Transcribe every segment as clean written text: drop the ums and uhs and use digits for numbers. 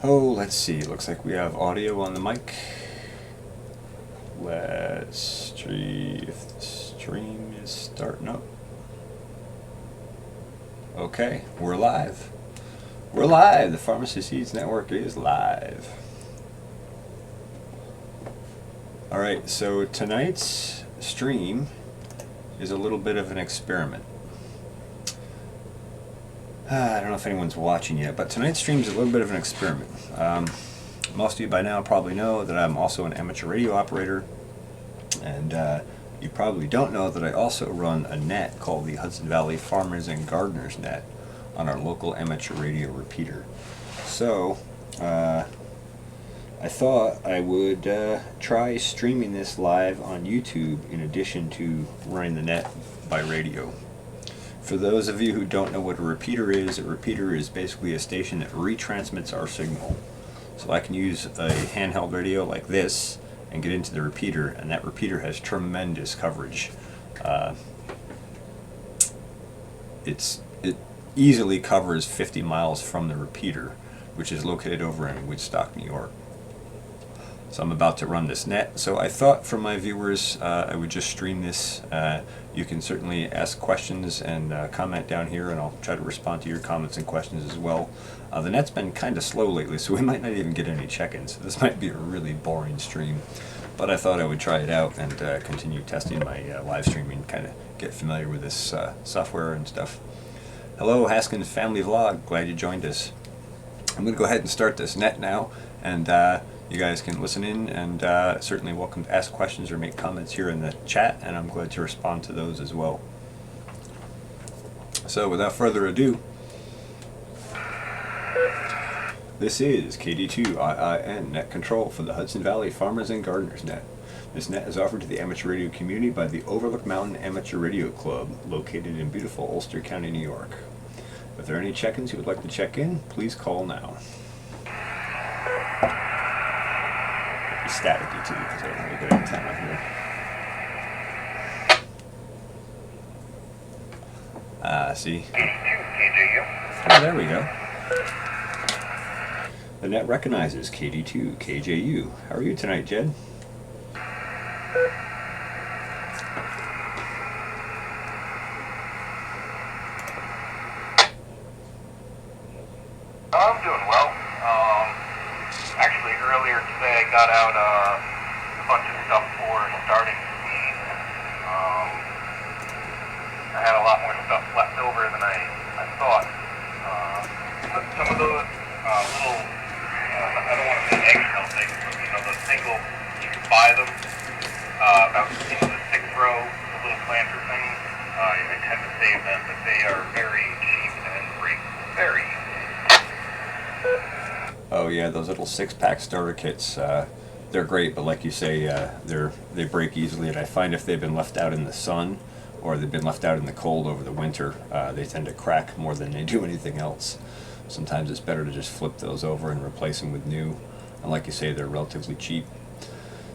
Oh, let's see. Looks like we have audio on the mic. Let's see if the stream is starting up. Okay, we're live. We're live. The Pharmacy Seeds Network is live. Alright, so tonight's stream is a little bit of an experiment. I don't know if anyone's watching yet, but tonight's stream is a little bit of an experiment. Most of you by now probably know that I'm also an amateur radio operator, and you probably don't know that I also run a net called the Hudson Valley Farmers and Gardeners Net on our local amateur radio repeater. So, I thought I would try streaming this live on YouTube in addition to running the net by radio. For those of you who don't know what a repeater is basically a station that retransmits our signal. So I can use a handheld radio like this and get into the repeater, and that repeater has tremendous coverage. It easily covers 50 miles from the repeater, which is located over in Woodstock, New York. So I'm about to run this net. So I thought for my viewers I would just stream this. You can certainly ask questions and comment down here, and I'll try to respond to your comments and questions as well. The net's been kind of slow lately, so we might not even get any check-ins. This might be a really boring stream, but I thought I would try it out and continue testing my live streaming, kind of get familiar with this software and stuff. Hello, Haskins Family Vlog. Glad you joined us. I'm going to go ahead and start this net now, and you guys can listen in, and certainly welcome to ask questions or make comments here in the chat, and I'm glad to respond to those as well. So without further ado, this is KD2IIN Net Control for the Hudson Valley Farmers and Gardeners Net. This net is offered to the amateur radio community by the Overlook Mountain Amateur Radio Club, located in beautiful Ulster County, New York. If there are any check-ins you would like to check in, please call now. Staticky too, because I don't have a good antenna here. See? Oh, there we go. The net recognizes KD2 KJU. How are you tonight, Jed? I'm doing well. Actually, earlier today I got out a bunch of stuff for starting speed. I had a lot more stuff left over than I thought. Some of those little, I don't want to say eggshell things, but the single, you can buy them, about the 6th row, the little planter things. I tend to save them, but they are very cheap and break very easily. Oh yeah, those little 6-pack starter kits, they're great, but like you say, they break easily, and I find if they've been left out in the sun or they've been left out in the cold over the winter, they tend to crack more than they do anything else. Sometimes it's better to just flip those over and replace them with new, and like you say, they're relatively cheap.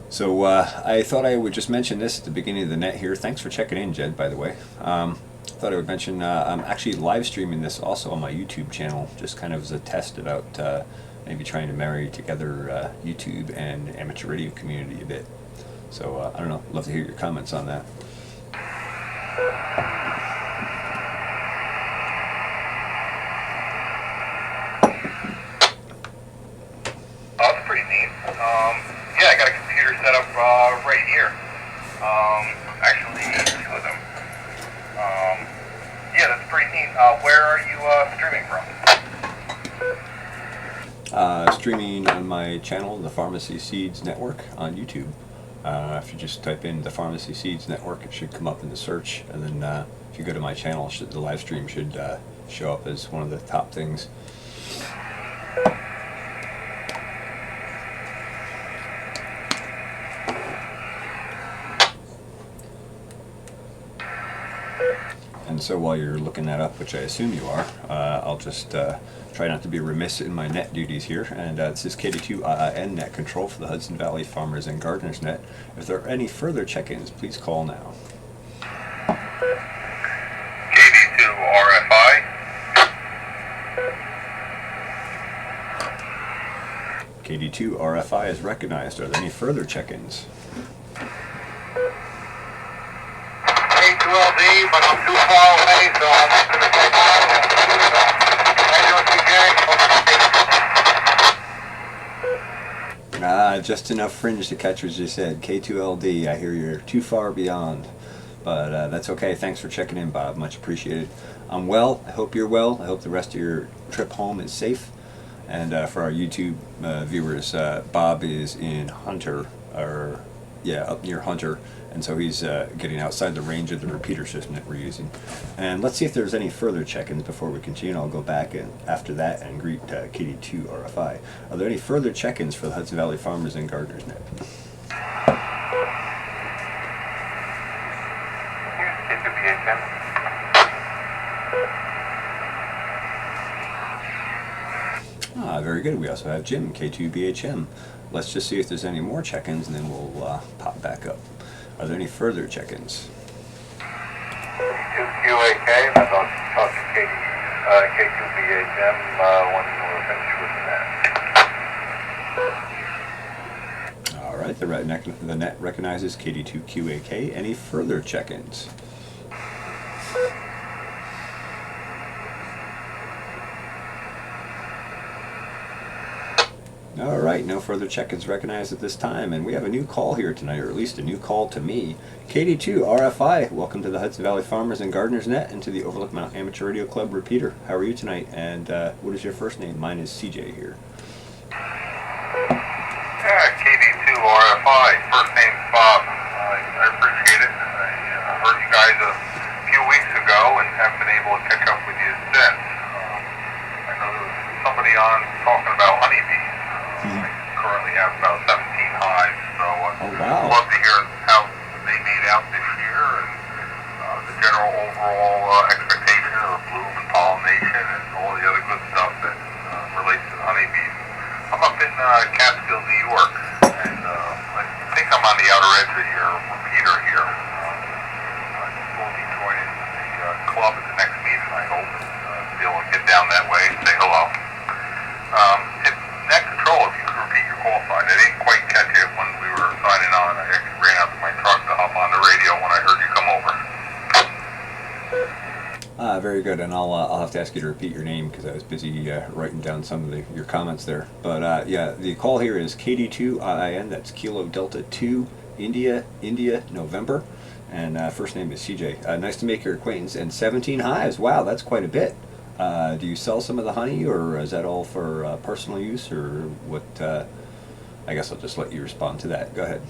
So I thought I would just mention this at the beginning of the net here. Thanks for checking in, Jed, by the way. Thought I would mention I'm actually live streaming this also on my YouTube channel, just kind of as a test about maybe trying to marry together YouTube and amateur radio community a bit. So I don't know, love to hear your comments on that. That's pretty neat. Yeah, I got a computer set up right here. Actually, 2 of them. Yeah, that's pretty neat. Where are you streaming from? Streaming on my channel, the Pharmacy Seeds Network, on YouTube. If you just type in the Pharmacy Seeds Network, it should come up in the search, and then if you go to my channel, the live stream should show up as one of the top things. And so while you're looking that up, which I assume you are, I'll just try not to be remiss in my net duties here. And this is KD2IIN Net Control for the Hudson Valley Farmers and Gardeners Net. If there are any further check-ins, please call now. KD2RFI. KD2 RFI is recognized. Are there any further check-ins? K2LD, but I'm too far away, so I'm not going to say bye. How you doing, TJ? Just enough fringe to catch what you said. K2LD, I hear you're too far beyond. But that's okay. Thanks for checking in, Bob. Much appreciated. I'm well. I hope you're well. I hope the rest of your trip home is safe. And for our YouTube viewers, Bob is in Hunter, up near Hunter. And so he's getting outside the range of the repeater system that we're using. And let's see if there's any further check-ins before we continue. I'll go back and after that and greet KD2 RFI. Are there any further check-ins for the Hudson Valley Farmers and Gardeners Net? Very good. We also have Jim, K2BHM. Let's just see if there's any more check-ins and then we'll pop back up. Are there any further check-ins? K2QAK, that's on talk to K2BHM when we're finished with the net. All right, the net recognizes KD2QAK. Any further check-ins? All right, no further check-ins recognized at this time, and we have a new call here tonight, or at least a new call to me. KD2 RFI, welcome to the Hudson Valley Farmers and Gardeners Net and to the Overlook Mount Amateur Radio Club repeater. How are you tonight? And what is your first name? Mine is CJ here. KD2 RFI, first name's Bob. I appreciate it. I heard you guys a few weeks ago and haven't been able to catch up with you since. I know there was somebody on talking about honeybees. I currently have about 17 hives, so I'd love to hear how they made out this year and the general overall expectation of bloom and pollination and all the other good stuff that relates to the honeybees. I'm up in Catskill, New York, and I think I'm on the outer edge of your repeater here. I will be joining the club at the next meeting, I hope, and be able to get down that way and say hello. Net control, if you could repeat your call sign. I didn't quite catch it when we were signing on. I actually ran out to my truck to hop on the radio when I heard you come over. Very good, and I'll have to ask you to repeat your name because I was busy writing down some of your comments there. But yeah, the call here is KD2IIN, that's Kilo Delta 2, India, November. And first name is CJ. Nice to make your acquaintance. And 17 hives, wow, that's quite a bit. Do you sell some of the honey, or is that all for personal use, or what? I guess I'll just let you respond to that. Go ahead.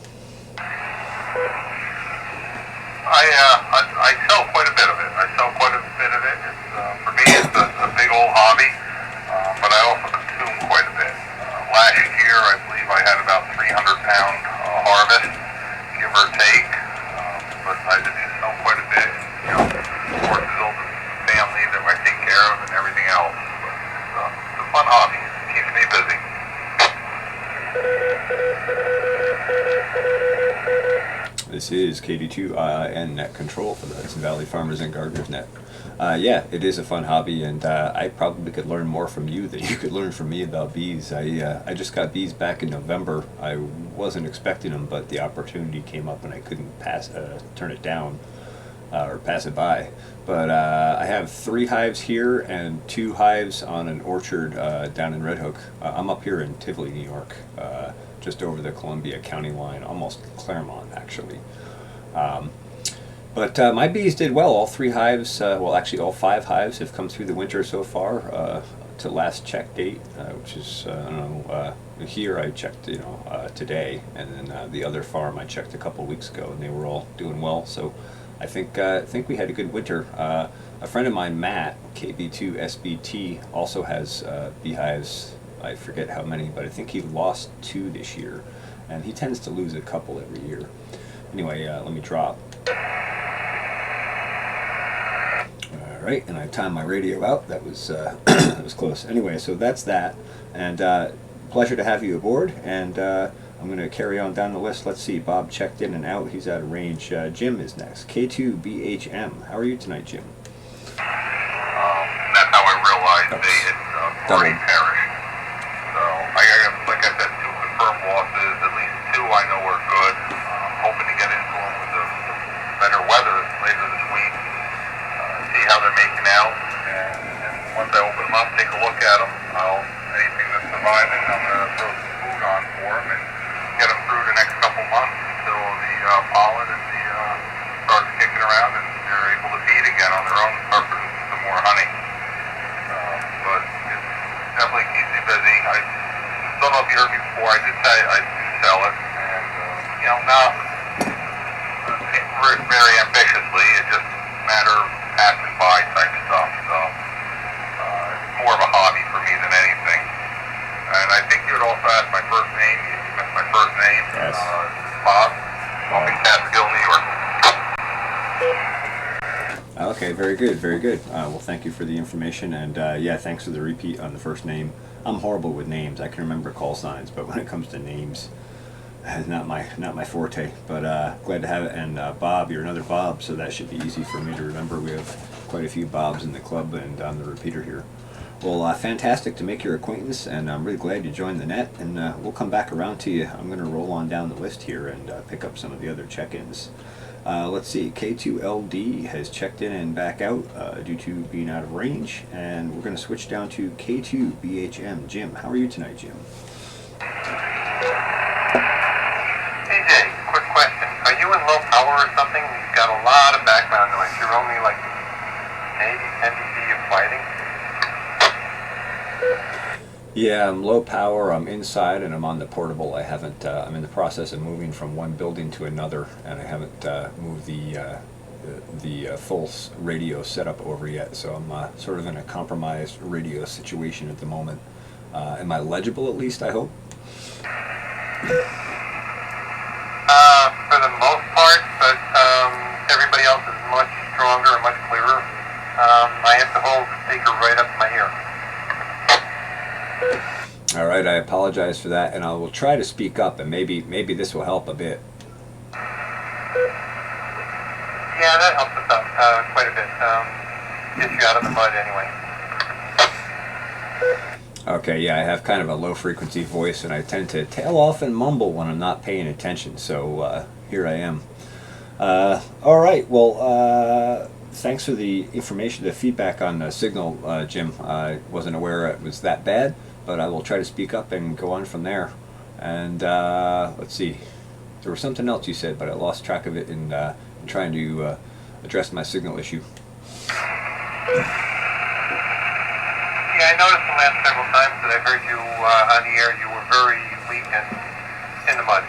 I sell quite a bit of it. It's, for me, it's a big old hobby, but I also consume quite a bit. Last year, I believe I had about 300-pound harvest, give or take, but I did sell quite a bit. You know, horses, family that I take care of, and everything else. But it's a fun hobby. It keeps me busy. This is KD2IIN Net Control for the Hudson Valley Farmers and Gardeners Net. Yeah, it is a fun hobby, and I probably could learn more from you than you could learn from me about bees. I just got bees back in November. I wasn't expecting them, but the opportunity came up and I couldn't turn it down or pass it by. But I have 3 hives here and 2 hives on an orchard down in Red Hook. I'm up here in Tivoli, New York, just over the Columbia County line, almost Claremont, actually. But my bees did well. All 3 hives, well, actually all 5 hives have come through the winter so far to last check date, which is, I don't know, here I checked, today, and then the other farm I checked a couple weeks ago, and they were all doing well. So I think we had a good winter. A friend of mine, Matt, KB2SBT, also has beehives. I forget how many, but I think he lost 2 this year, and he tends to lose a couple every year. Anyway, let me drop. All right, and I timed my radio out. That was that was close. Anyway, so that's that, and pleasure to have you aboard. And I'm going to carry on down the list. Let's see. Bob checked in and out. He's out of range. Jim is next. K2BHM. How are you tonight, Jim? That's how I realized they had already perished. So, like I said, losses. At least two I know are good. Hoping to get into them with the better weather later this week. See how they're making out. And once I open them up, take a look at them. Anything that's surviving, I'm going to throw some food on for them and get them through the next couple months until the pollen and the starts kicking around and they're able to feed again on their own and start producing some more honey. But it definitely keeps me busy. I don't know if you heard me before. I did say I do sell it, and not very ambitiously. It's just a matter of passing by type stuff. So it's more of a hobby for me than anything. And I think you would also ask my first name. You missed my first name. Yes. Bob. I'm in Catskill, New York. Okay, very good, very good. Well, thank you for the information, and yeah, thanks for the repeat on the first name. I'm horrible with names. I can remember call signs, but when it comes to names, it's not my forte. But glad to have it. And Bob, you're another Bob, so that should be easy for me to remember. We have quite a few Bobs in the club and on the repeater here. Well, fantastic to make your acquaintance, and I'm really glad you joined the net. And we'll come back around to you. I'm going to roll on down the list here and pick up some of the other check-ins. Let's see, K2LD has checked in and back out due to being out of range, and we're going to switch down to K2BHM. Jim, how are you tonight, Jim? Hey Jay, quick question. Are you in low power or something? You've got a lot of background noise. You're only like maybe 10 dB of fighting? Yeah, I'm low power, I'm inside, and I'm on the portable. I haven't, I'm in the process of moving from one building to another, and I haven't moved the full radio setup over yet, so I'm sort of in a compromised radio situation at the moment. Am I legible at least, I hope? For the most part, but everybody else is much stronger and much clearer. I have to hold the speaker right up to my ear. All right, I apologize for that, and I will try to speak up, and maybe this will help a bit. Yeah, that helps us out quite a bit. Gets you out of the mud anyway. Okay, yeah, I have kind of a low frequency voice, and I tend to tail off and mumble when I'm not paying attention, so here I am. All right, well, thanks for the information, the feedback on the signal, Jim. I wasn't aware it was that bad, but I will try to speak up and go on from there. And let's see, there was something else you said, but I lost track of it in trying to address my signal issue. Yeah, I noticed the last several times that I heard you on the air, you were very weak and in the mud.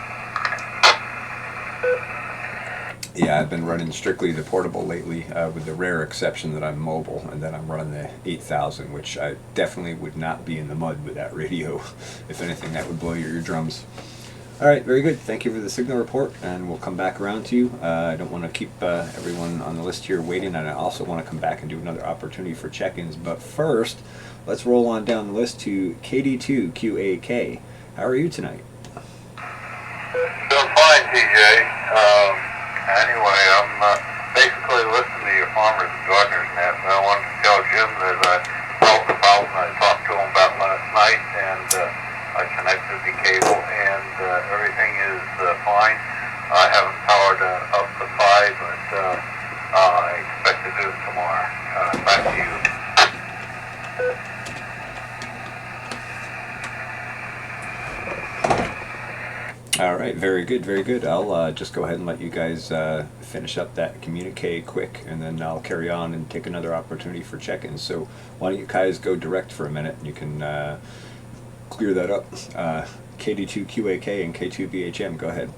Yeah, I've been running strictly the portable lately, with the rare exception that I'm mobile, and then I'm running the 8000, which I definitely would not be in the mud with that radio. If anything, that would blow your eardrums. All right, very good. Thank you for the signal report, and we'll come back around to you. I don't want to keep everyone on the list here waiting, and I also want to come back and do another opportunity for check-ins. But first, let's roll on down the list to KD2QAK. How are you tonight? Doing fine, TJ. Anyway, I'm basically listening to your farmers and gardeners net, and I wanted to tell Jim that I solved the problem I talked to him about last night, and I connected the cable, and everything is fine. I haven't powered up to 5, but I expect to do it tomorrow. Back to you. All right, very good, very good. I'll just go ahead and let you guys finish up that communique quick, and then I'll carry on and take another opportunity for check-ins. So why don't you guys go direct for a minute, and you can clear that up. KD2QAK and K2BHM, go ahead.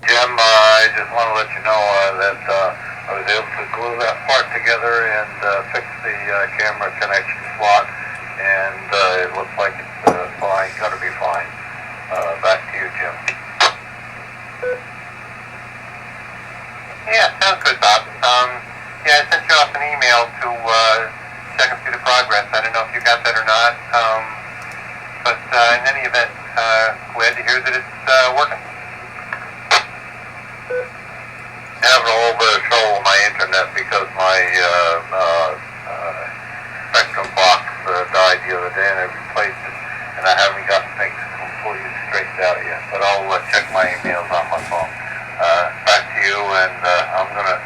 Jim, I just want to let you know that I was able to glue that part together and fix the camera connection slot, and it looks like it's fine, going to be fine. Back to you, Jim. Yeah, sounds good, Bob. Yeah, I sent you off an email to check and see the progress. I don't know if you got that or not, but in any event, glad to hear that it's working. control of my internet because my Spectrum box died the other day and I replaced it, and I haven't gotten things completely straightened out yet. But I'll check my emails on my phone. Back to you, and I'm gonna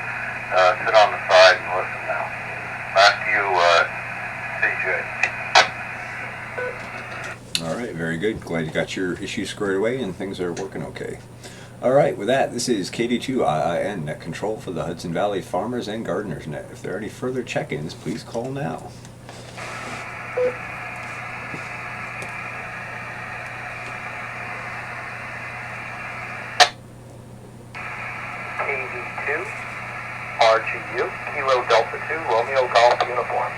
sit on the side and listen now. Back to you, CJ. All right, very good. Glad you got your issues squared away and things are working okay. All right, with that, this is KD2IIN, Net Control for the Hudson Valley Farmers and Gardeners Net. If there are any further check-ins, please call now. KD2, RGU, Kilo Delta 2, Romeo Golf Uniform.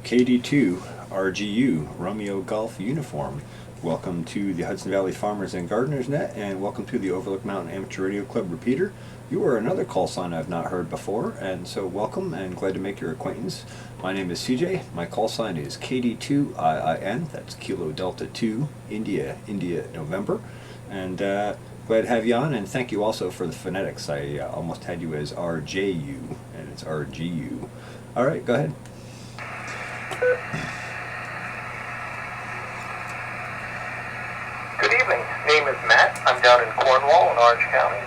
KD2, RGU, Romeo Golf Uniform. Welcome to the Hudson Valley Farmers and Gardeners Net, and welcome to the Overlook Mountain Amateur Radio Club repeater. You are another call sign I've not heard before, and so welcome and glad to make your acquaintance. My name is CJ. My call sign is KD2IIN. That's Kilo Delta 2, India, November. And glad to have you on, and thank you also for the phonetics. I almost had you as RJU, and it's RGU. All right, go ahead. Good evening. Name is Matt. I'm down in Cornwall in Orange County.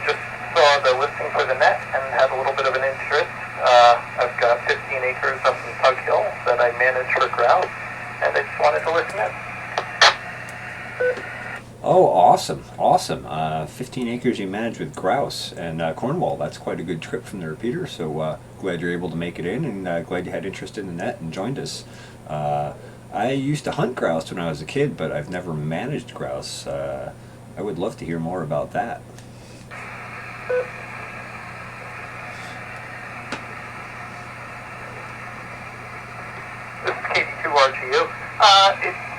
Just saw the listing for the net and had a little bit of an interest. I've got 15 acres up in Tug Hill that I manage for grouse, and I just wanted to listen in. Oh, awesome, awesome. 15 acres you manage with grouse, and Cornwall, that's quite a good trip from the repeater, so glad you're able to make it in, and glad you had interest in the net and joined us. I used to hunt grouse when I was a kid, but I've never managed grouse. I would love to hear more about that. This is KD2RGU.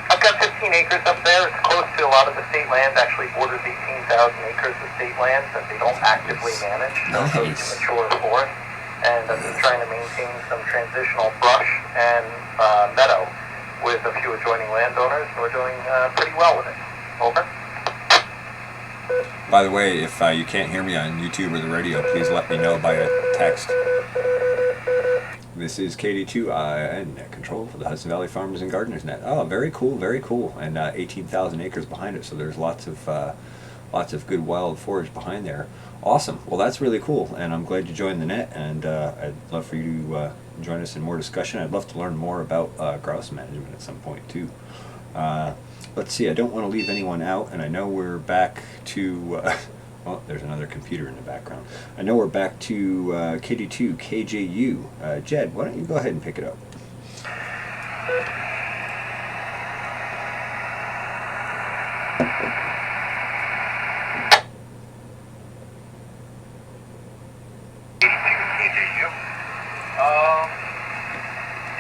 I've got 15 acres up there. It's close to a lot of the state land. Actually borders 18,000 acres of state land that they don't actively manage. Nice. So it's mature forest. And I'm just trying to maintain some transitional brush and meadow with a few adjoining landowners, and we're doing pretty well with it. Over. By the way, if you can't hear me on YouTube or the radio, please let me know by a text. This is KD2 Net Control for the Hudson Valley Farmers and Gardeners Net. Oh, very cool, very cool. And 18,000 acres behind it, so there's lots of good wild forage behind there. Awesome. Well, that's really cool, and I'm glad you joined the net, and I'd love for you to join us in more discussion. I'd love to learn more about grouse management at some point, too. Let's see, I don't want to leave anyone out, and I know we're back to... oh, there's another computer in the background. I know we're back to KD2 KJU. Jed, why don't you go ahead and pick it up?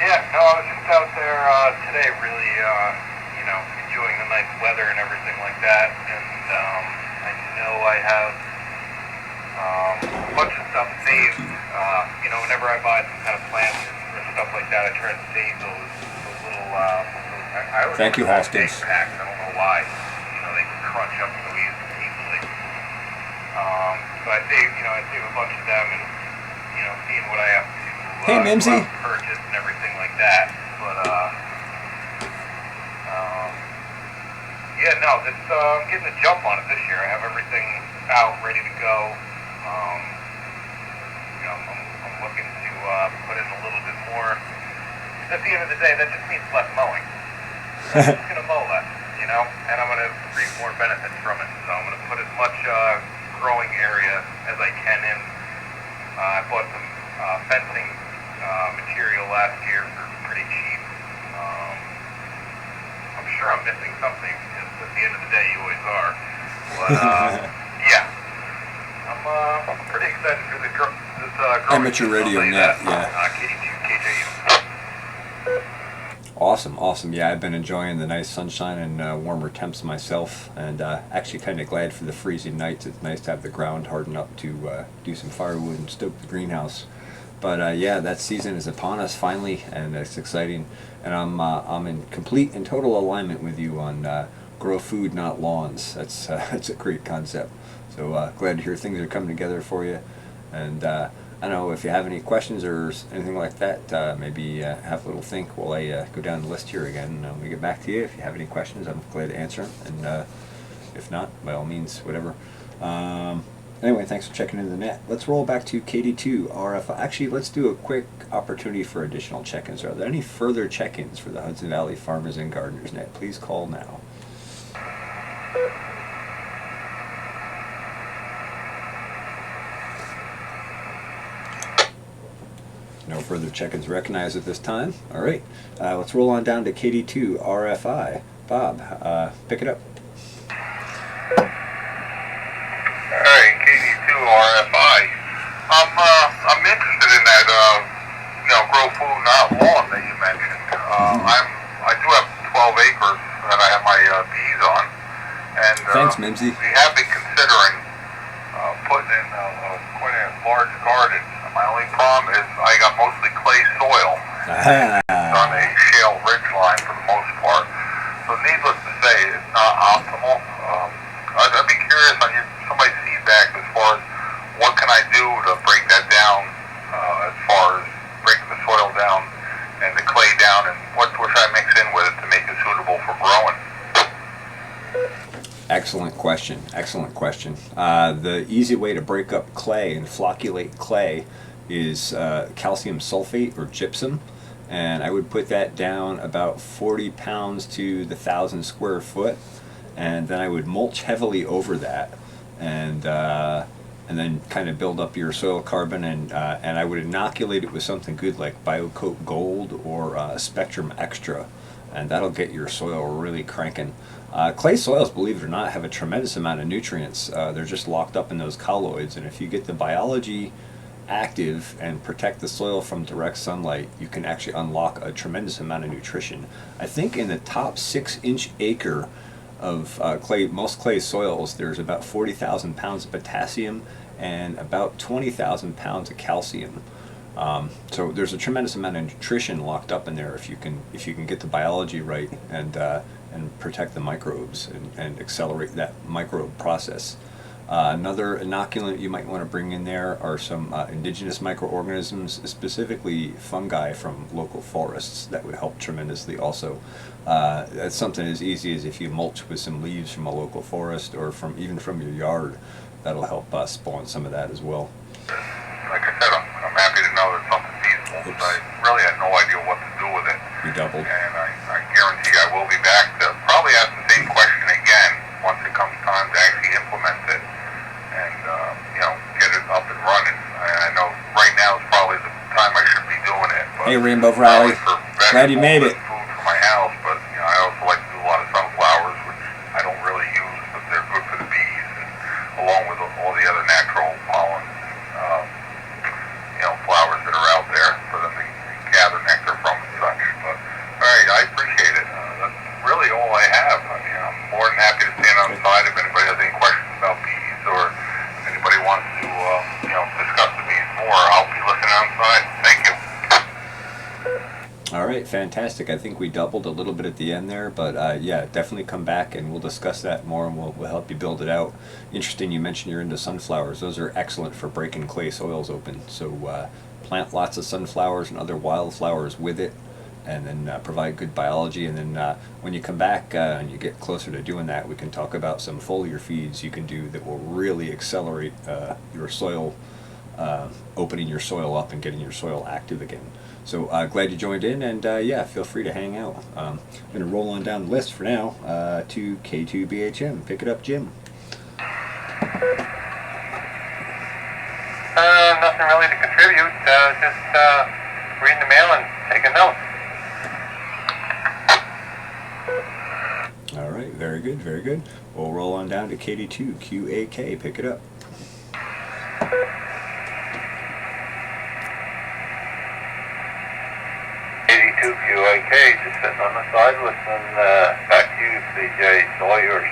Yeah, no, I was just out there today really, enjoying the nice weather and everything like that, and I know I have a bunch of stuff saved. Whenever I buy some kind of plants or stuff like that, I try to save those little, I always Thank you, order Hastings. big packs, I don't know why, they can crunch up so easily. So I save a bunch of them and, seeing what I have to Hey, Mimsy. purchase and everything like that. But I'm getting a jump on it this year. I have everything out, ready to go. I'm looking to put in a little bit more. At the end of the day, that just means less mowing. I'm just gonna mow less, and I'm gonna reap more benefits from it. So I'm gonna put as much growing area as I can in. I bought some fencing material last year for pretty cheap. I'm sure I'm missing something, because at the end of the day you always are. But yeah, I'm pretty excited for this growing Amateur radio net, yeah. KD2, KJU. Awesome. Yeah, I've been enjoying the nice sunshine and warmer temps myself, and actually kind of glad for the freezing nights. It's nice to have the ground harden up to do some firewood and stoke the greenhouse. But yeah, that season is upon us finally, and it's exciting. And I'm in complete and total alignment with you on grow food, not lawns. That's a great concept. So glad to hear things are coming together for you. And I don't know if you have any questions or anything like that. Maybe have a little think while I go down the list here again. When we get back to you, if you have any questions, I'm glad to answer them. And if not, by all means, whatever. Anyway, thanks for checking into the net. Let's roll back to KD2 RFI. Actually, let's do a quick opportunity for additional check-ins. Are there any further check-ins for the Hudson Valley Farmers and Gardeners net? Please call now. No further check-ins recognized at this time. All right, let's roll on down to KD2 RFI. Bob, pick it up. Alright, KD2 RFI. I'm interested in that, grow food, not lawn that you mentioned. I do have 12 acres that I have my bees on, and Thanks, Mimsy. we have been considering putting in quite a large garden. My only problem is I got mostly clay soil. It's on a shale ridge line for the most part. So needless to say, it's not optimal. I'd be curious on somebody's feedback as far as what can I do to break that down, as far as breaking the soil down and the clay down, and what should I mix in with it to make it suitable for growing? Excellent question. Excellent question. The easy way to break up clay and flocculate clay is calcium sulfate or gypsum, and I would put that down about 40 pounds to the 1,000 square foot, and then I would mulch heavily over that, and then kind of build up your soil carbon, and I would inoculate it with something good like BioCoat Gold or Spectrum Extra, and that'll get your soil really cranking. Clay soils, believe it or not, have a tremendous amount of nutrients. They're just locked up in those colloids, and if you get the biology active and protect the soil from direct sunlight, you can actually unlock a tremendous amount of nutrition. I think in the top 6-inch acre of most clay soils, there's about 40,000 pounds of potassium and about 20,000 pounds of calcium. So there's a tremendous amount of nutrition locked up in there if you can get the biology right and protect the microbes and accelerate that microbe process. Another inoculant you might want to bring in there are some indigenous microorganisms, specifically fungi from local forests. That would help tremendously also. That's something as easy as if you mulch with some leaves from a local forest or even from your yard. That'll help spawn some of that as well. Like I said, I'm happy to know that something feasible. I really had no idea what to do with it. You doubled. And I guarantee I will be back to probably ask the same question again once it comes time to actually implement it and get it up and running. I know right now is probably the time I should be doing it. But hey, Rainbow Valley. Glad you made it. Food for my house, but I also like to do a lot of sunflowers, which I don't really use, but they're good for the bees, and along with all the other natural pollen, flowers that are out there for them to gather nectar from and such. But all right, I appreciate it. That's really all I have. I mean, I'm more than happy to stand outside if anybody has any questions about bees or if anybody wants to, discuss the bees more. I'll be listening outside. Thank you. All right, fantastic. I think we doubled a little bit at the end there, but yeah, definitely come back and we'll discuss that more and we'll help you build it out. Interesting you mentioned you're into sunflowers. Those are excellent for breaking clay soils open. So plant lots of sunflowers and other wildflowers with it, and then provide good biology. And then when you come back and you get closer to doing that, we can talk about some foliar feeds you can do that will really accelerate your soil, opening your soil up and getting your soil active again. So glad you joined in, and yeah, feel free to hang out. I'm going to roll on down the list for now to K2BHM. Pick it up, Jim. Nothing really to contribute. Just reading the mail and taking notes. All right, very good, very good. We'll roll on down to KD2QAK. Pick it up. QAK, just sitting on the side listening back to you, CJ. It's all yours.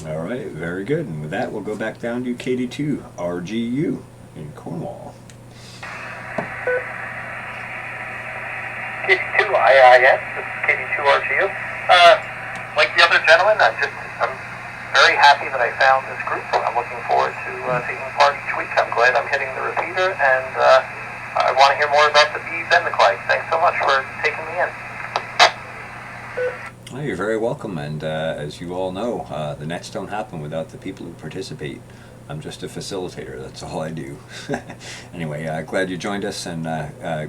All right, very good. And with that, we'll go back down to KD2RGU in Cornwall. KD2IIS, this is KD2RGU. Like the other gentleman, I'm very happy that I found this group. I'm looking forward to taking part each week. I'm glad I'm hitting the repeater, and I want to hear more about the bees and the clay. Thanks so much for taking me in. Well, you're very welcome, and as you all know, the nets don't happen without the people who participate. I'm just a facilitator, that's all I do. Anyway, glad you joined us, and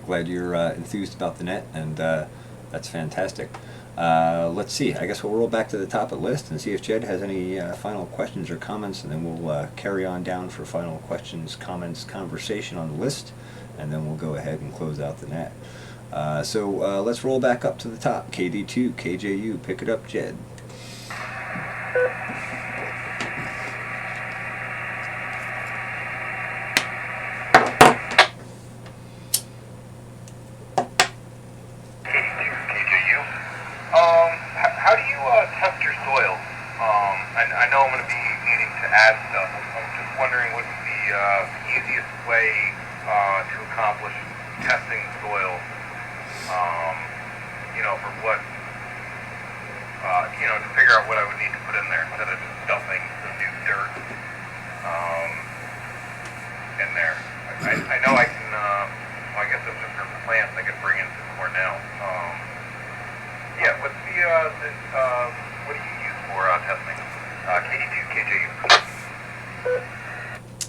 glad you're enthused about the net, and that's fantastic. Let's see, I guess we'll roll back to the top of the list and see if Jed has any final questions or comments, and then we'll carry on down for final questions, comments, conversation on the list, and then we'll go ahead and close out the net. So let's roll back up to the top. KD2, KJU, pick it up, Jed. How do you test your soil? I know I'm going to be needing to add stuff. I'm just wondering what's the easiest way to accomplish testing soil. For what, to figure out what I would need to put in there instead of just dumping the new dirt in there. I know I can. I guess those are for plants. I could bring in some Cornell. What's what do you use for testing? KD2, KJU.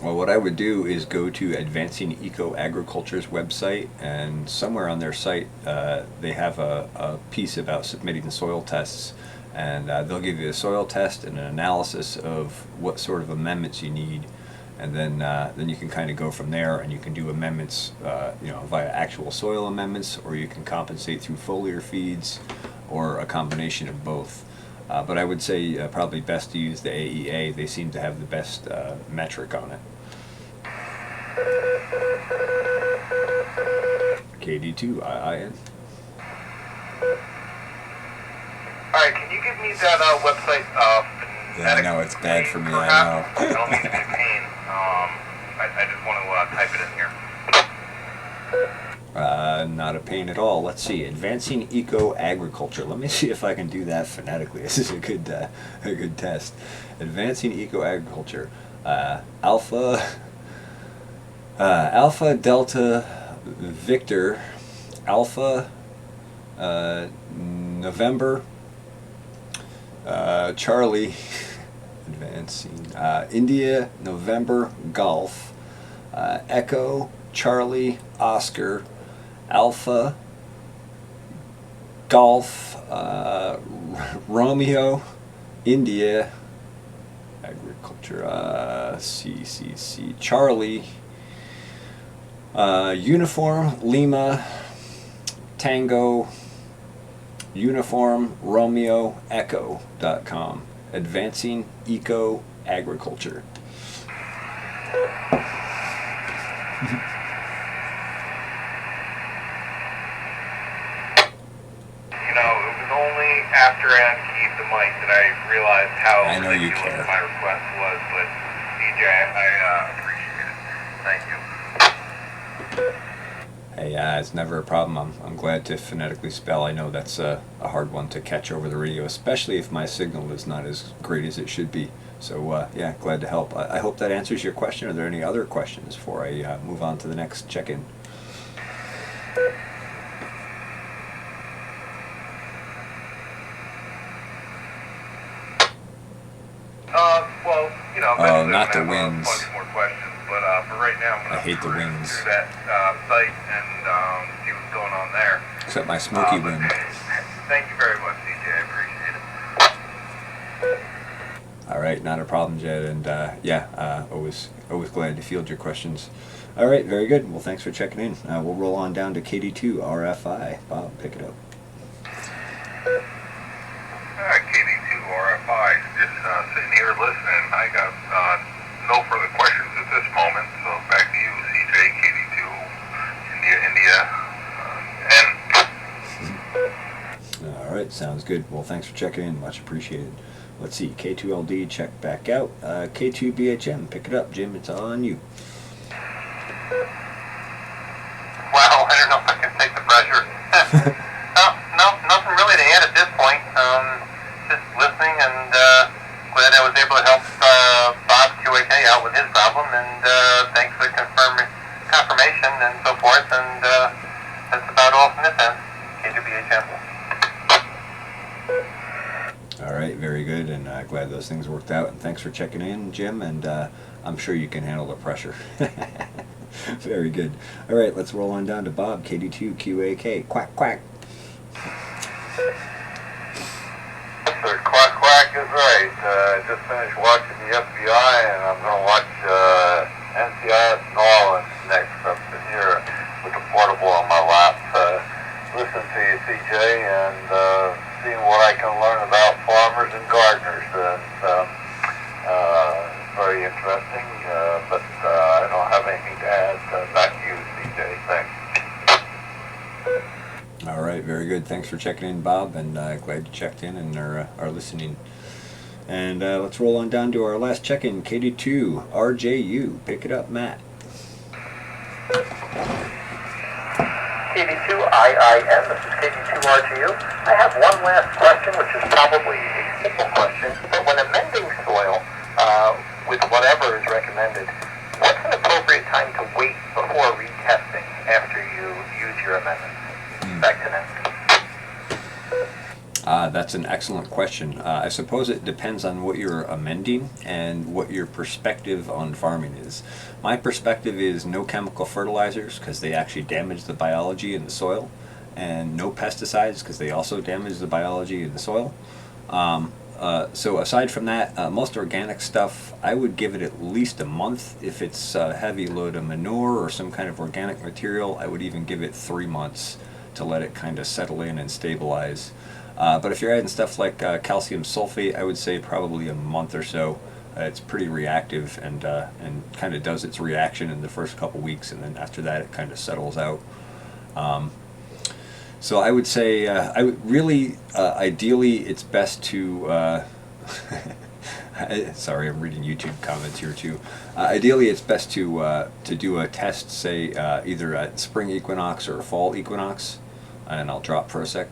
Well, what I would do is go to Advancing Eco Agriculture's website, and somewhere on their site they have a piece about submitting soil tests, and they'll give you a soil test and an analysis of what sort of amendments you need, and then you can kind of go from there, and you can do amendments via actual soil amendments, or you can compensate through foliar feeds, or a combination of both. But I would say probably best to use the AEA. They seem to have the best metric on it. KD2, IIN. Alright, can you give me that website? Yeah, I know, it's bad for me, I know. I don't mean to be a pain. I just want to type it in here. Not a pain at all. Let's see, Advancing Eco Agriculture. Let me see if I can do that phonetically. This is a good test. Advancing Eco Agriculture. Alpha Delta Victor Alpha November Charlie Advancing India November Golf Echo Charlie Oscar Alpha Golf Romeo India Agriculture CCC Charlie Uniform Lima Tango Uniform Romeo Echo.com. Advancing Eco Agriculture. After I unkeyed the mic that I realized how I know you care. My request was, but DJ, I appreciate it. Thank you. Hey, it's never a problem. I'm glad to phonetically spell. I know that's a hard one to catch over the radio, especially if my signal is not as great as it should be. So, yeah, glad to help. I hope that answers your question. Are there any other questions before I move on to the next check-in? Oh, not the wings. A bunch more questions, but for right now, I'm I hate the wings. Through that site and see what's going on there. Except my smoky wing. Thank you very much, DJ. I appreciate it. All right, not a problem, Jed. And always glad to field your questions. All right, very good. Well, thanks for checking in. We'll roll on down to KD2 RFI. Bob, pick it up. KD2 RFI, just sitting here listening. I got no further questions at this moment, so back to you, CJ, KD2, India, All right, sounds good. Well, thanks for checking in. Much appreciated. Let's see, K2LD, check back out. K2BHM, pick it up. Jim, it's all on you. Well, I don't know if I can take the pressure. Nothing really to add at this point. Just listening and glad I was able to That's about all from this end. KWHM. All right, very good, and glad those things worked out. And thanks for checking in, Jim. And I'm sure you can handle the pressure. Very good. All right, let's roll on down to Bob, KD2QAK. Quack, quack. Sir, quack quack is right. I just finished watching the FBI, and I'm going to watch NCIS New Orleans next. I'm sitting here with the portable on my lap, listen to you, CJ, and seeing what I can learn about farmers and gardeners. And very interesting, but I don't have anything to add. Back to you, CJ. Thanks. All right, very good. Thanks for checking in, Bob, and glad you checked in and are listening. And let's roll on down to our last check-in, KD2 RJU. Pick it up, Matt. KD2 IIN, this is KD2 RGU. I have one last question, which is probably a simple question, but when amending soil with whatever is recommended, what's an appropriate time to wait before retesting after you use your amendment? Back to Nancy. That's an excellent question. I suppose it depends on what you're amending and what your perspective on farming is. My perspective is no chemical fertilizers because they actually damage the biology in the soil, and no pesticides because they also damage the biology in the soil. So aside from that, most organic stuff, I would give it at least a month. If it's a heavy load of manure or some kind of organic material, I would even give it 3 months to let it kind of settle in and stabilize. But if you're adding stuff like calcium sulfate, I would say probably a month or so. It's pretty reactive and kind of does its reaction in the first couple weeks, and then after that it kind of settles out. So I would say, ideally, it's best to. Sorry, I'm reading YouTube comments here too. Ideally, it's best to do a test, say either at spring equinox or fall equinox, and I'll drop for a sec.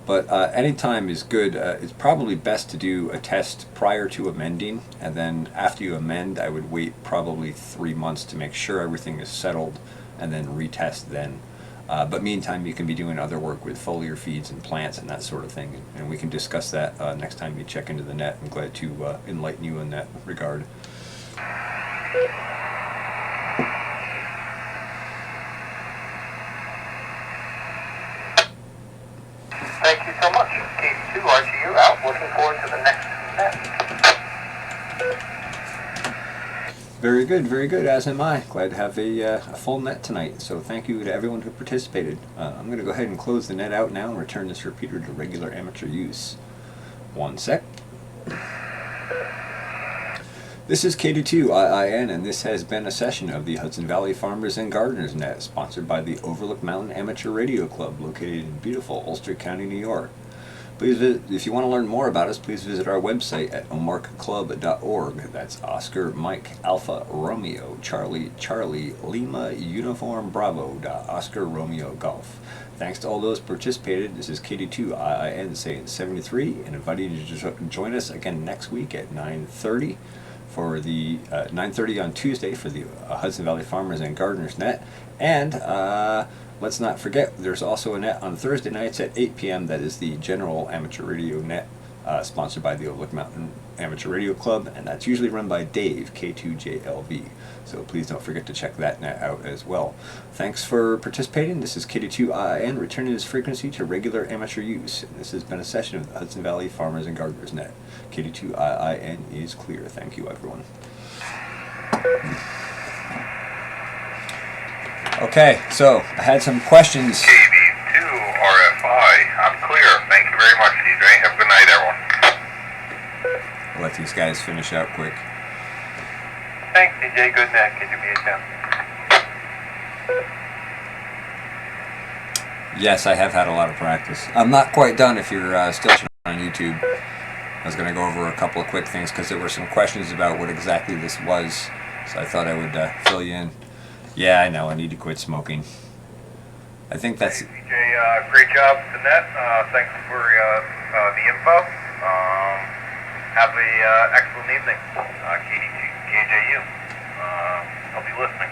But any time is good. It's probably best to do a test prior to amending, and then after you amend, I would wait probably 3 months to make sure everything is settled, and then retest then. But meantime, you can be doing other work with foliar feeds and plants and that sort of thing, and we can discuss that next time you check into the net. I'm glad to enlighten you in that regard. Thank you so much. KD2 RGU out. Looking forward to the next net. Very good, as am I. Glad to have a full net tonight, so thank you to everyone who participated. I'm going to go ahead and close the net out now and return this repeater to regular amateur use. 1 sec. This is KD2 IIN, and this has been a session of the Hudson Valley Farmers and Gardeners Net, sponsored by the Overlook Mountain Amateur Radio Club, located in beautiful Ulster County, New York. Please visit, if you want to learn more about us, please visit our website at omarkclub.org. That's Oscar, Mike, Alpha, Romeo, Charlie, Charlie, Lima, Uniform, Bravo, Oscar, Romeo, Golf. Thanks to all those participated. This is KD2 IIN saying 73, and inviting you to join us again next week at 9:30 for the 9:30 on Tuesday for the Hudson Valley Farmers and Gardeners Net. And let's not forget, there's also a net on Thursday nights at 8 p.m. That is the General Amateur Radio Net, sponsored by the Overlook Mountain Amateur Radio Club, and that's usually run by Dave, K2JLV. So please don't forget to check that net out as well. Thanks for participating. This is KD2 IIN, returning this frequency to regular amateur use. And this has been a session of the Hudson Valley Farmers and Gardeners Net. KD2 IIN is clear. Thank you, everyone. Okay, so I had some questions. KD2 RFI. I'm clear. Thank you very much, CJ. Have a good night, everyone. I'll let these guys finish out quick. Thanks, CJ. Good night. KWHM. Yes, I have had a lot of practice. I'm not quite done if you're still on YouTube. I was going to go over a couple of quick things because there were some questions about what exactly this was, so I thought I would fill you in. Yeah, I know, I need to quit smoking. I think that's... Hey, CJ, great job with the net. Thanks for the info. Have a excellent evening. KJU. I'll be listening.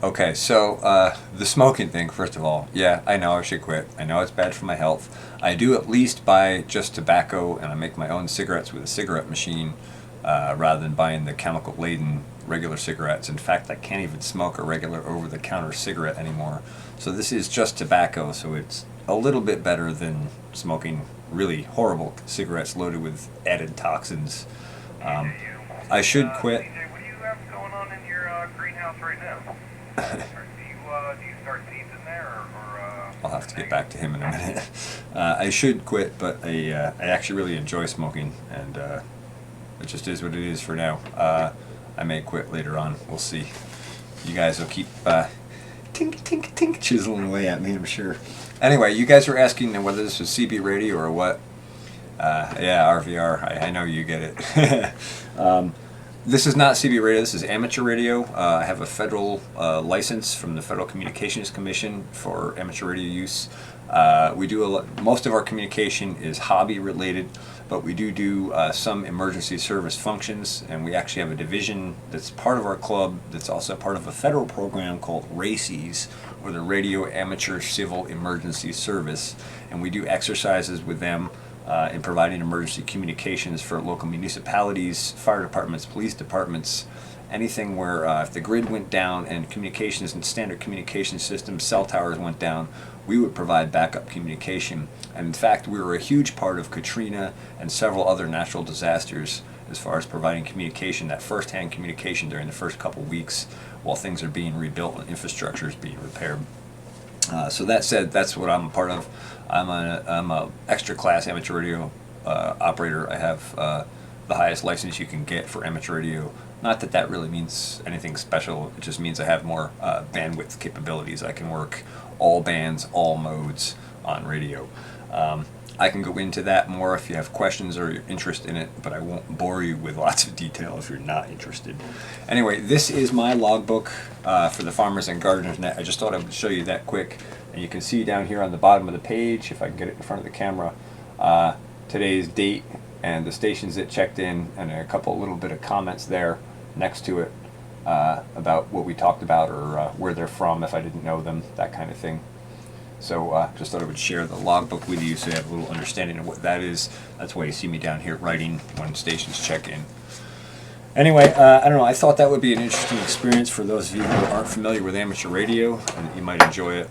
Okay, so the smoking thing, first of all, yeah, I know I should quit. I know it's bad for my health. I do at least buy just tobacco, and I make my own cigarettes with a cigarette machine rather than buying the chemical-laden regular cigarettes. In fact, I can't even smoke a regular over-the-counter cigarette anymore. So this is just tobacco, so it's a little bit better than smoking really horrible cigarettes loaded with added toxins. I should quit. CJ, what do you have going on in your greenhouse right now? Do you start seeds in there, or I'll have to get back to him in a minute. I should quit, but I actually really enjoy smoking, and it just is what it is for now. I may quit later on. We'll see. You guys will keep tink, tink, tink chiseling away at me, I'm sure. Anyway, you guys were asking whether this was CB radio or what. Yeah, RVR. I know you get it. This is not CB radio. This is amateur radio. I have a federal license from the Federal Communications Commission for amateur radio use. We do most of our communication is hobby related, but we do some emergency service functions, and we actually have a division that's part of our club that's also part of a federal program called RACES, or the Radio Amateur Civil Emergency Service, and we do exercises with them in providing emergency communications for local municipalities, fire departments, police departments, anything where if the grid went down and communications and standard communication systems, cell towers went down, we would provide backup communication. And in fact, we were a huge part of Katrina and several other natural disasters as far as providing communication, that first-hand communication during the first couple weeks while things are being rebuilt and infrastructure is being repaired. So that said, that's what I'm a part of. I'm a extra class amateur radio operator. I have the highest license you can get for amateur radio. Not that that really means anything special. It just means I have more bandwidth capabilities. I can work all bands, all modes on radio. I can go into that more if you have questions or you're interested in it, but I won't bore you with lots of detail if you're not interested. Anyway, this is my logbook for the Farmers and Gardeners Net. I just thought I would show you that quick. And you can see down here on the bottom of the page, if I can get it in front of the camera, today's date and the stations it checked in, and a couple little bit of comments there next to it about what we talked about or where they're from if I didn't know them, that kind of thing. So just thought I would share the logbook with you so you have a little understanding of what that is. That's why you see me down here writing when stations check in. Anyway, I don't know, I thought that would be an interesting experience for those of you who aren't familiar with amateur radio, and you might enjoy it.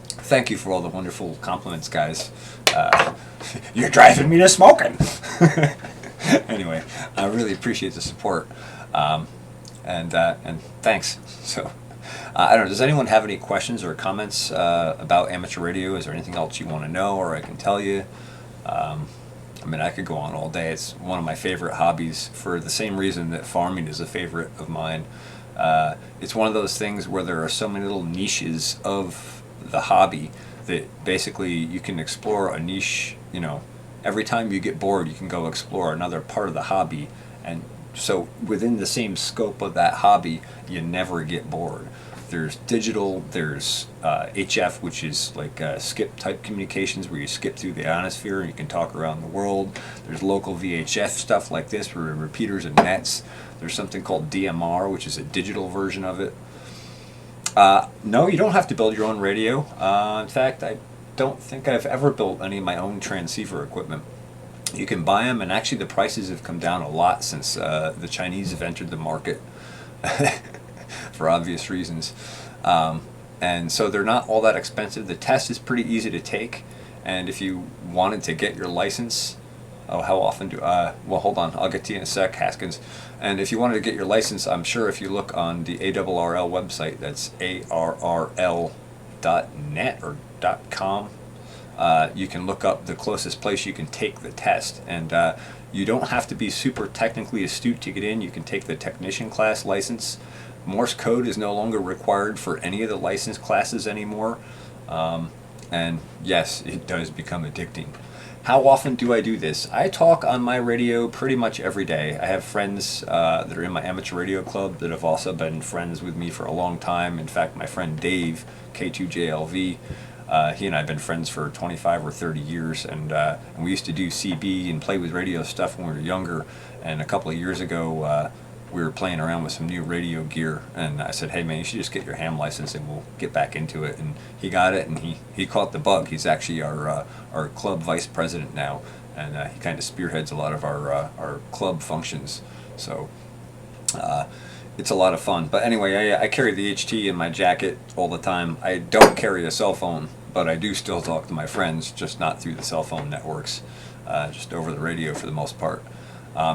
Thank you for all the wonderful compliments, guys. You're driving me to smoking! Anyway, I really appreciate the support, and thanks. So, I don't know, does anyone have any questions or comments about amateur radio? Is there anything else you want to know or I can tell you? I mean, I could go on all day. It's one of my favorite hobbies for the same reason that farming is a favorite of mine. It's one of those things where there are so many little niches of the hobby that basically you can explore a niche, you know, every time you get bored you can go explore another part of the hobby, and so within the same scope of that hobby you never get bored. There's digital, there's HF, which is like skip type communications where you skip through the ionosphere and you can talk around the world. There's local VHF stuff like this for repeaters and nets. There's something called DMR, which is a digital version of it. No, you don't have to build your own radio. In fact, I don't think I've ever built any of my own transceiver equipment. You can buy them, and actually the prices have come down a lot since the Chinese have entered the market. For obvious reasons, and so they're not all that expensive. The test is pretty easy to take, and if you wanted to get your license, how often do well, hold on, I'll get to you in a sec, Haskins. And if you wanted to get your license, I'm sure if you look on the ARRL website, that's arrl.net or .com, you can look up the closest place you can take the test, and you don't have to be super technically astute to get in. You can take the technician class license. Morse code is no longer required for any of the license classes anymore, and yes, it does become addicting. How often do I do this? I talk on my radio pretty much every day. I have friends that are in my amateur radio club that have also been friends with me for a long time. In fact, my friend Dave, K2JLV, He and I have been friends for 25 or 30 years, and we used to do CB and play with radio stuff when we were younger. And a couple of years ago, we were playing around with some new radio gear, and I said, "Hey man, you should just get your ham license, and we'll get back into it." And he got it, and he caught the bug. He's actually our club vice president now, and he kind of spearheads a lot of our club functions. So. It's a lot of fun. But anyway, I carry the HT in my jacket all the time. I don't carry a cell phone, but I do still talk to my friends, just not through the cell phone networks, just over the radio for the most part.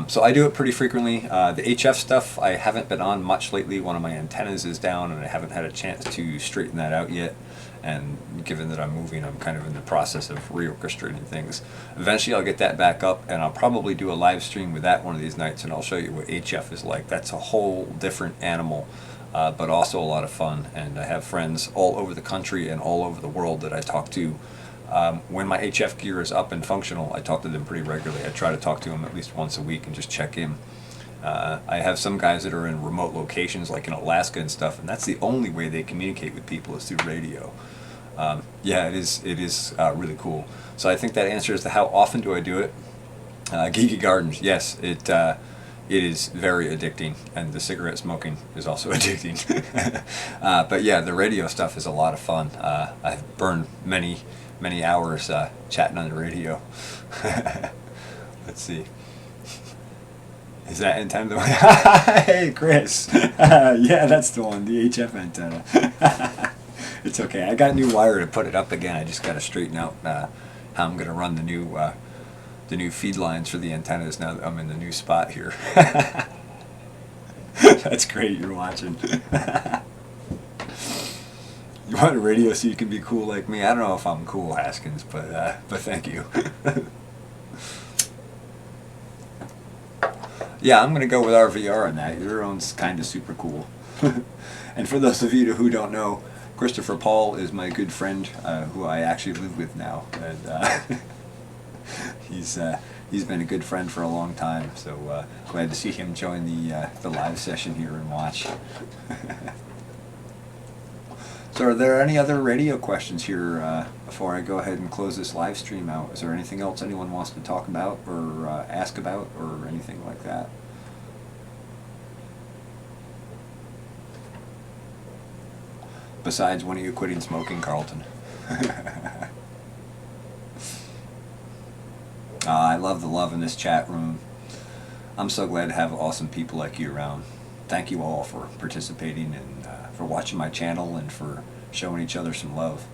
So I do it pretty frequently. The HF stuff, I haven't been on much lately. One of my antennas is down, and I haven't had a chance to straighten that out yet. And given that I'm moving, I'm kind of in the process of reorchestrating things. Eventually I'll get that back up, and I'll probably do a live stream with that one of these nights, and I'll show you what HF is like. That's a whole different animal, but also a lot of fun. And I have friends all over the country and all over the world that I talk to. When my HF gear is up and functional, I talk to them pretty regularly. I try to talk to them at least once a week and just check in. I have some guys that are in remote locations, like in Alaska and stuff, and that's the only way they communicate with people is through radio. Yeah, it is really cool. So I think that answers the how often do I do it. Geeky Gardens, yes, it is very addicting, and the cigarette smoking is also addicting. But yeah, the radio stuff is a lot of fun. I've burned many hours chatting on the radio. Let's see. Is that antenna? Hey, Chris. Yeah, that's the one, the HF antenna. It's okay. I got a new wire to put it up again. I just got to straighten out how I'm going to run the new feed lines for the antennas now that I'm in the new spot here. That's great. You're watching. You want a radio so you can be cool like me? I don't know if I'm cool, Haskins, but thank you. Yeah, I'm going to go with RVR on that. Your own's kind of super cool. And for those of you who don't know, Christopher Paul is my good friend who I actually live with now. And he's been a good friend for a long time, so glad to see him join the live session here and watch. So are there any other radio questions here before I go ahead and close this live stream out? Is there anything else anyone wants to talk about or ask about or anything like that? Besides, when are you quitting smoking, Carlton? I love the love in this chat room. I'm so glad to have awesome people like you around. Thank you all for participating and for watching my channel and for showing each other some love.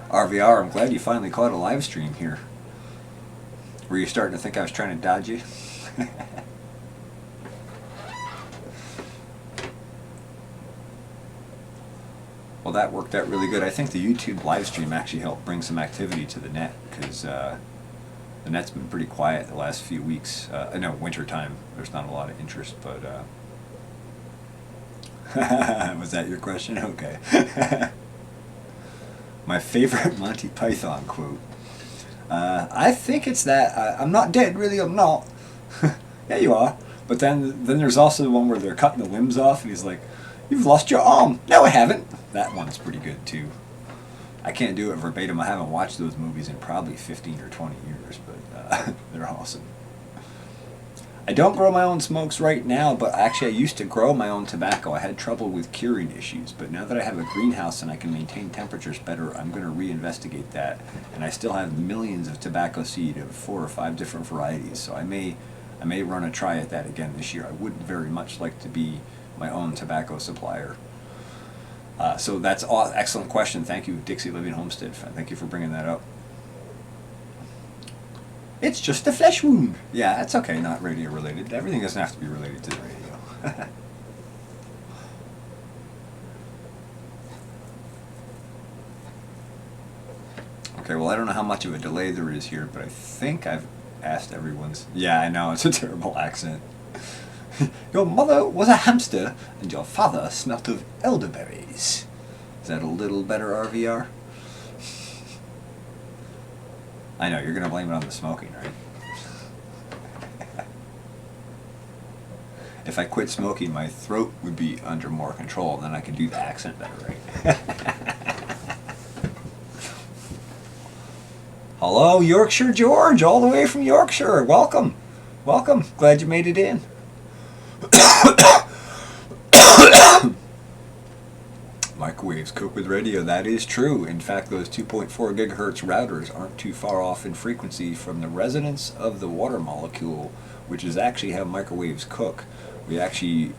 RVR, I'm glad you finally caught a live stream here. Were you starting to think I was trying to dodge you? Well, that worked out really good. I think the YouTube live stream actually helped bring some activity to the net, because the net's been pretty quiet the last few weeks. I know winter time, there's not a lot of interest, but was that your question? Okay. My favorite Monty Python quote. I think it's that I'm not dead, really. I'm not. Yeah, you are. But then there's also the one where they're cutting the limbs off, and he's like, "You've lost your arm." No, I haven't. That one's pretty good too. I can't do it verbatim. I haven't watched those movies in probably 15 or 20 years, but they're awesome. I don't grow my own smokes right now, but actually I used to grow my own tobacco. I had trouble with curing issues, but now that I have a greenhouse and I can maintain temperatures better, I'm going to reinvestigate that. And I still have millions of tobacco seed of 4 or 5 different varieties, so I may run a try at that again this year. I would very much like to be my own tobacco supplier. So that's an excellent question. Thank you, Dixie Living Homestead. Thank you for bringing that up. It's just a flesh wound. Yeah, that's okay, not radio related. Everything doesn't have to be related to the radio. Okay, well, I don't know how much of a delay there is here, but I think I've asked everyone's... Yeah, I know, it's a terrible accent. Your mother was a hamster, and your father smelt of elderberries. Is that a little better, RVR? I know, you're going to blame it on the smoking, right? if I quit smoking, my throat would be under more control, and then I could do the accent better, right? Hello, Yorkshire George, all the way from Yorkshire. Welcome. Welcome. Glad you made it in. Microwaves cook with radio. That is true. In fact, those 2.4 gigahertz routers aren't too far off in frequency from the resonance of the water molecule, which is actually how microwaves cook. We're actually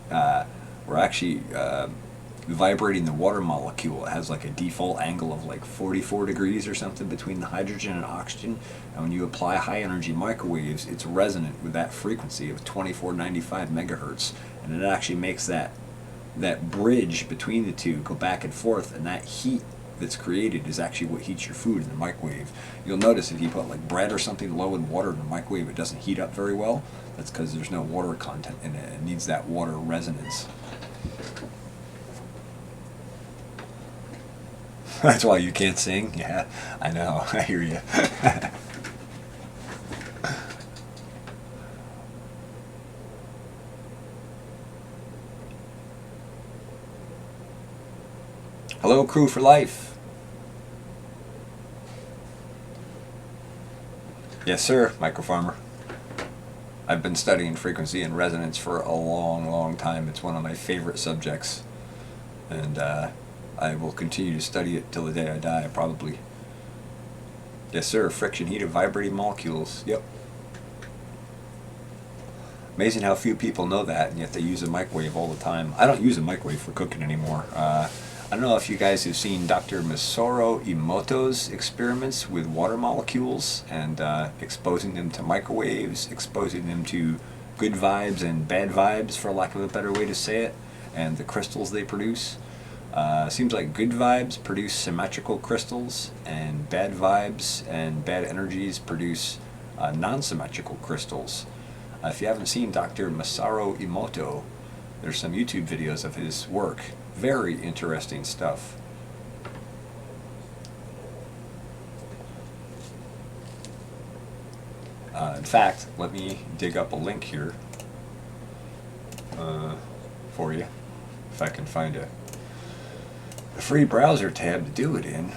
vibrating the water molecule. It has like a default angle of like 44 degrees or something between the hydrogen and oxygen. And when you apply high energy microwaves, it's resonant with that frequency of 2495 megahertz, and it actually makes that bridge between the two go back and forth, and that heat that's created is actually what heats your food in the microwave. You'll notice if you put like bread or something low in water in the microwave, it doesn't heat up very well. That's because there's no water content in it. It needs that water resonance. That's why you can't sing? Yeah, I know. I hear you. Hello, Crew for Life. Yes, sir, Microfarmer. I've been studying frequency and resonance for a long, long time. It's one of my favorite subjects. And I will continue to study it till the day I die, probably. Yes, sir, friction heat of vibrating molecules. Yep. Amazing how few people know that, and yet they use a microwave all the time. I don't use a microwave for cooking anymore. I don't know if you guys have seen Dr. Masaru Emoto's experiments with water molecules and exposing them to microwaves, exposing them to good vibes and bad vibes, for lack of a better way to say it, and the crystals they produce. Seems like good vibes produce symmetrical crystals, and bad vibes and bad energies produce non-symmetrical crystals. If you haven't seen Dr. Masaru Emoto, there's some YouTube videos of his work. Very interesting stuff. In fact, let me dig up a link here for you, if I can find a free browser tab to do it in.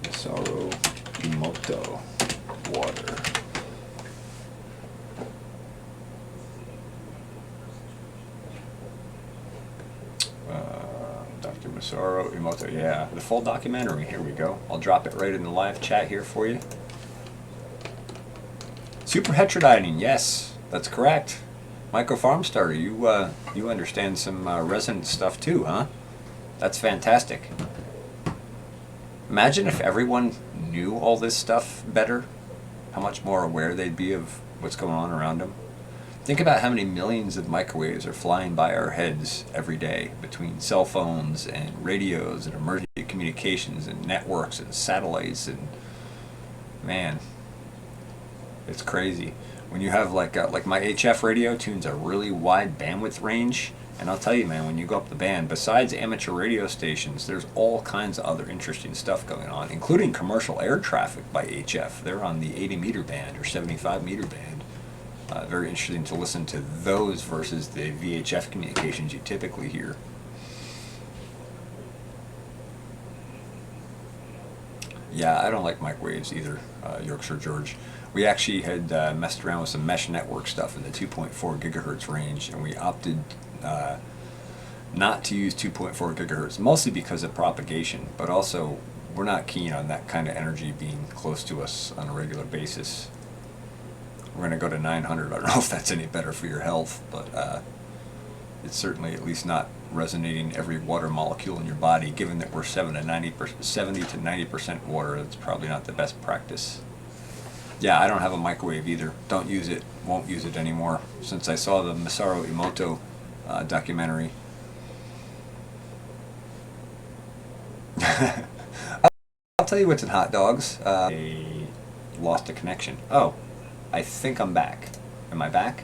Masaru Emoto water. Dr. Masaru Emoto, yeah, the full documentary. Here we go. I'll drop it right in the live chat here for you. Super heterodyning, yes, that's correct. Micro Farm Starter, you understand some resonance stuff too, huh? That's fantastic. Imagine if everyone knew all this stuff better, how much more aware they'd be of what's going on around them. Think about how many millions of microwaves are flying by our heads every day between cell phones and radios and emergency communications and networks and satellites, and man, it's crazy. When you have like my HF radio tunes a really wide bandwidth range, and I'll tell you, man, when you go up the band, besides amateur radio stations, there's all kinds of other interesting stuff going on, including commercial air traffic by HF. They're on the 80 meter band or 75 meter band. Very interesting to listen to those versus the VHF communications you typically hear. Yeah, I don't like microwaves either, Yorkshire George. We actually had messed around with some mesh network stuff in the 2.4 gigahertz range, and we opted not to use 2.4 gigahertz, mostly because of propagation, but also we're not keen on that kind of energy being close to us on a regular basis. We're going to go to 900. I don't know if that's any better for your health, but it's certainly at least not resonating every water molecule in your body. Given that we're 70 to 90% water, that's probably not the best practice. Yeah, I don't have a microwave either. Don't use it. Won't use it anymore since I saw the Masaru Emoto documentary. I'll tell you what's in hot dogs. I lost a connection. Oh, I think I'm back. Am I back?